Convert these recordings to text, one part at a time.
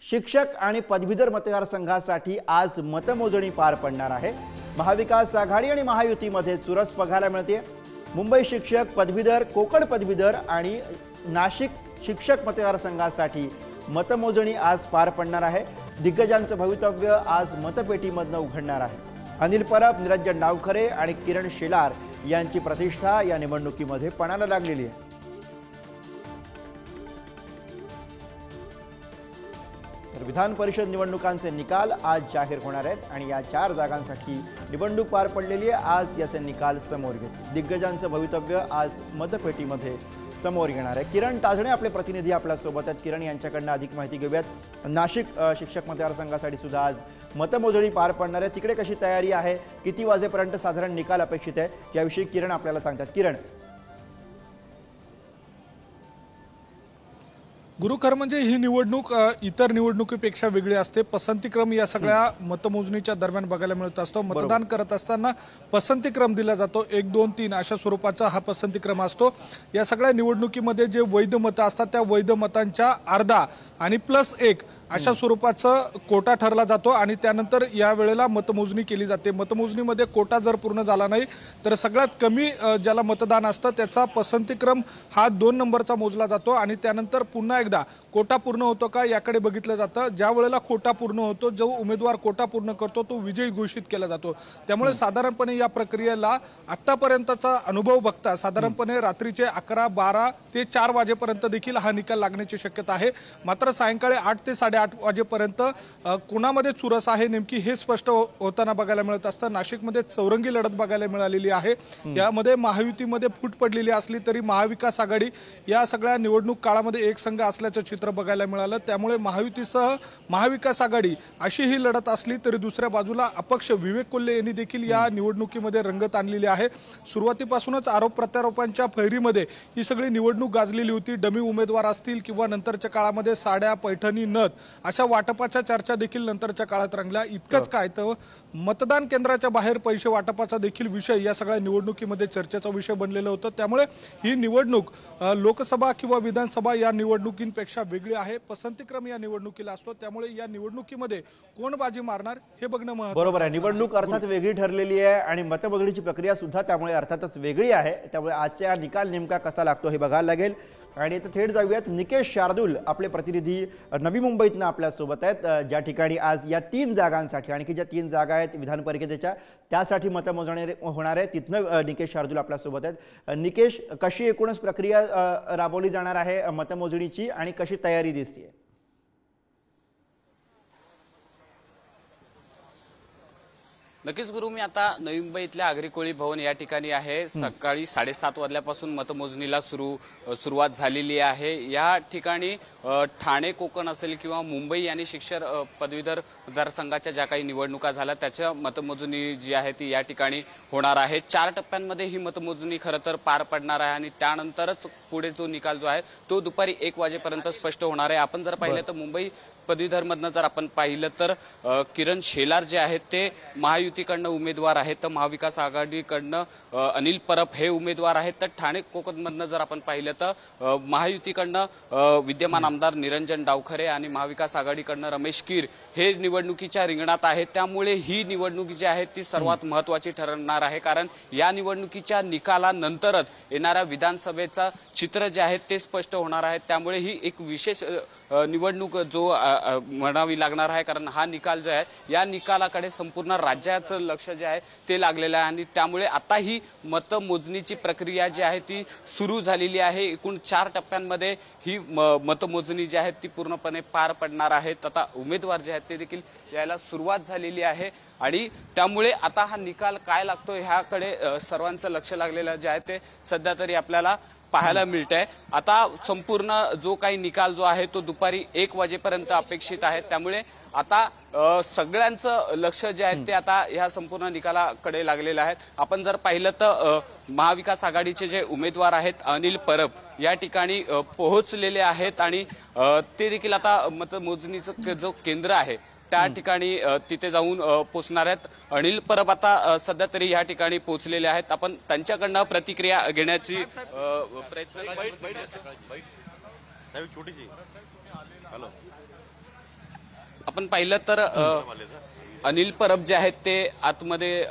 शिक्षक आणि पदवीधर मतदारसंघासाठी आज मतमोजणी पार पडणार आहे। महाविकास आघाडी आणि महायुतीमध्ये चुरस बघायला मिळते। मुंबई शिक्षक पदवीधर, कोकण पदवीधर आणि नाशिक शिक्षक मतदारसंघासाठी मतमोजणी आज पार पडणार आहे। दिग्गजांचं भवितव्य आज मतपेटीमधून उघडणार आहे। अनिल परब, निरंजन डावखरे आणि किरण शेलार यांची प्रतिष्ठा या निवडणुकीमध्ये पणाला लागलेली आहे। विधान परिषद निवडणुकांचे निकाल आज जाहीर होणार आहेत आणि या 4 जागांसाठी निवडणूक पार पडलेली आहे। आज याचे निकाल समोर येतील। दिग्गजांचं भवितव्य आज मतपेटीमध्ये समोर येणार आहे। किरण ताजणे आपले प्रतिनिधी आपल्या सोबत आहेत। किरण यांच्याकडून अधिक माहिती घेऊयात। नाशिक शिक्षक मतदारसंघासाठी सुद्धा आज मतमोजणी पार पडणार आहे। तिकडे कशी तयारी आहे, किती वाजेपर्यंत साधारण निकाल अपेक्षित आहे, याविषयी किरण आपल्याला सांगतात। किरण, गुरुकर म्हणजे ही निवडणूक इतर निवडणुकीपेक्षा वेगळी असते। पसंतीक्रम या सगळ्या मतमोजणीच्या दरम्यान बघायला मिळत असतो। मतदान करत असताना पसंतीक्रम दिला जातो। 1, 2, 3 अशा स्वरूपाचा हा पसंतीक्रम असतो। या सगळ्या निवडणुकीमध्ये जे वैध मतं असतात त्या वैध मतांच्या अर्धा आणि +1 अशा स्वरूपाचं कोटा ठरला जातो आणि त्यानंतर या वेळेला मतमोजणी केली जाते। मतमोजणीमध्ये कोटा जर पूर्ण झाला नाही तर सगळ्यात कमी ज्याला मतदान असतं त्याचा पसंतीक्रम हा 2 नंबरचा मोजला जातो आणि त्यानंतर पुन्हा एकदा कोटा पूर्ण होतो का याकडे बघितलं जातं। ज्या वेळेला कोटा पूर्ण होतो, जो उमेदवार कोटा पूर्ण करतो तो विजयी घोषित केला जातो। त्यामुळे साधारणपणे या प्रक्रियेला आतापर्यंतचा अनुभव बघता साधारणपणे रात्रीचे 11, 12 ते 4 वाजेपर्यंत देखील हा निकाल लागण्याची शक्यता आहे। मात्र सायंकाळी 8 ते 8:30 वाजेपर्यंत कोणामध्ये चुरस आहे नेमकी हे स्पष्ट होताना बघायला मिळत असतं। नाशिकमध्ये चौरंगी लढत बघायला मिळालेली आहे। यामध्ये महायुतीमध्ये फूट पडलेली असली तरी महाविकास आघाडी या सगळ्या निवडणूक काळामध्ये एक संघ असल्याचं चित्र बघायला मिळालं। त्यामुळे महायुतीसह महाविकास आघाडी अशी ही लढत असली तरी दुसऱ्या बाजूला अपक्ष विवेक कोल्हे यांनी देखील या निवडणुकीमध्ये रंगत आणलेली आहे। सुरुवातीपासूनच आरोप प्रत्यारोपांच्या फैरीमध्ये ही सगळी निवडणूक गाजलेली होती। डमी उमेदवार असतील किंवा नंतरच्या काळामध्ये साड्या, पैठणी, नथ अशा वाटपाच्या चर्चा देखील नंतरच्या काळात रंगल्या। इतकंच काय तर मतदान केंद्राच्या बाहेर पैसे वाटपाचा देखील विषय या सगळ्या निवडणुकीमध्ये चर्चेचा विषय बनलेला होता। त्यामुळे ही निवडणूक लोकसभा किंवा विधानसभा या निवडणुकींपेक्षा वेगळी आहे। पसंतीक्रम या निवडणुकीला असतो। त्यामुळे या निवडणुकीमध्ये कोण बाजी मारणार हे बघणं महत्त्वाचं बरोबर आहे। निवडणूक अर्थात वेगळी ठरलेली आहे आणि मतमोजणीची प्रक्रिया सुद्धा त्यामुळे अर्थातच वेगळी आहे। त्यामुळे आजचा निकाल नेमका कसा लागतो हे बघायला लागेल। आणि आता थेट जाऊयात, निकेश शार्दूल आपले प्रतिनिधी नवी मुंबईतनं आपल्या सोबत आहेत। ज्या ठिकाणी आज या 3 जागांसाठी, आणखी ज्या 3 जागा आहेत विधान परिषदेच्या, त्यासाठी मतमोजणी होणार आहे, तिथनं निकेश शार्दूल आपल्या सोबत आहेत। निकेश, कशी एकूणच प्रक्रिया राबवली जाणार आहे मतमोजणीची आणि कशी तयारी दिसते? नक्कीच गुरु, मी आता नवी मुंबईतल्या आगरी कोळी भवन या ठिकाणी आहे। सकाळी 7:30 वाजल्यापासून मतमोजणीला सुरुवात झालेली आहे। या ठिकाणी ठाणे, कोकण असेल किंवा मुंबई आणि शिक्षक पदवीधर मतदारसंघाच्या ज्या काही निवडणुका झाल्या त्याच्या मतमोजणी जी आहे ती या ठिकाणी होणार आहे। 4 टप्प्यांमध्ये ही मतमोजणी खरं तर पार पडणार आहे आणि त्यानंतरच पुढे जो निकाल जो आहे तो दुपारी 1 वाजेपर्यंत स्पष्ट होणार आहे। आपण जर पाहिलं तर मुंबई पदवीधरमधनं जर आपण पाहिलं तर किरण शेलार जे आहेत ते महायुतीकडनं उमेदवार आहेत, तर महाविकास आघाडीकडनं अनिल परब हे उमेदवार आहेत। तर ठाणे कोकणमधनं जर आपण पाहिलं तर महायुतीकडनं विद्यमान आमदार निरंजन डावखरे आणि महाविकास आघाडीकडनं रमेश कीर हे निवडणुकीच्या रिंगणात आहेत। त्यामुळे ही निवडणूक जी आहे ती सर्वात महत्त्वाची ठरणार आहे, कारण या निवडणुकीच्या निकालानंतरच येणाऱ्या विधानसभेचा चित्र जे आहे ते स्पष्ट होणार आहे। त्यामुळे ही एक विशेष निवडणूक जो म्हणावी लागणार आहे, कारण हा निकाल जो आहे या निकालाकडे संपूर्ण राज्याचं लक्ष जे आहे ते लागलेलं आहे आणि त्यामुळे आता ही मतमोजणीची प्रक्रिया जी आहे ती सुरू झालेली आहे। एकूण 4 टप्प्यांमध्ये ही मतमोजणी जी आहे ती पूर्णपणे पार पडणार आहे। आता उमेदवार जे आहेत ते देखील यायला सुरुवात झालेली आहे आणि त्यामुळे आता हा निकाल काय लागतो ह्याकडे सर्वांचं लक्ष लागलेलं जे आहे ते सध्या तरी आपल्याला पाहायला मिळतंय। आता संपूर्ण जो काही निकाल जो आहे तो दुपारी 1 वाजेपर्यंत अपेक्षित आहे। त्यामुळे आता सगळ्यांचं लक्ष जे आहे ते आता ह्या संपूर्ण निकालाकडे लागलेलं आहे। आपण जर पाहिलं तर महाविकास आघाडीचे जे उमेदवार आहेत अनिल परब या ठिकाणी पोहोचलेले आहेत आणि ते देखील आता मतमोजणीचं जो केंद्र आहे त्या ठिकाणी तिथे जाऊन पोहोचणार आहेत। अनिल परब आता सध्या तरी या ठिकाणी पोहोचलेले आहेत। आपण त्यांच्याकडनं प्रतिक्रिया घेण्याची प्रयत्न आपण पाहिलं तर अनिल परब जे आहेत ते आतमध्ये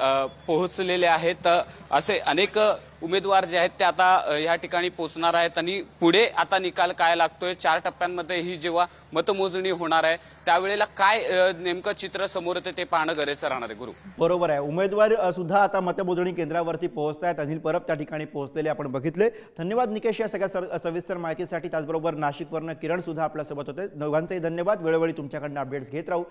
पोहोचलेले आहेत। असे अनेक उमेदवार जे आहेत ते आता या ठिकाणी पोहोचणार आहेत आणि पुढे आता निकाल काय लागतोय, 4 टप्प्यांमध्ये ही जेव्हा मतमोजणी होणार आहे त्यावेळेला काय नेमकं चित्र समोर येते ते पाहणं गरजेचं राहणार आहे। गुरु, बरोबर आहे, उमेदवार सुद्धा आता मतमोजणी केंद्रावरती पोहोचतायत। अनिल परब त्या ठिकाणी पोहोचलेले आपण बघितले। धन्यवाद निकेश या सगळ्या सविस्तर माहितीसाठी। त्याचबरोबर नाशिकवरनं किरण सुद्धा आपल्यासोबत होते। दोघांचेही धन्यवाद। वेळोवेळी तुमच्याकडनं अपडेट्स घेत राहू।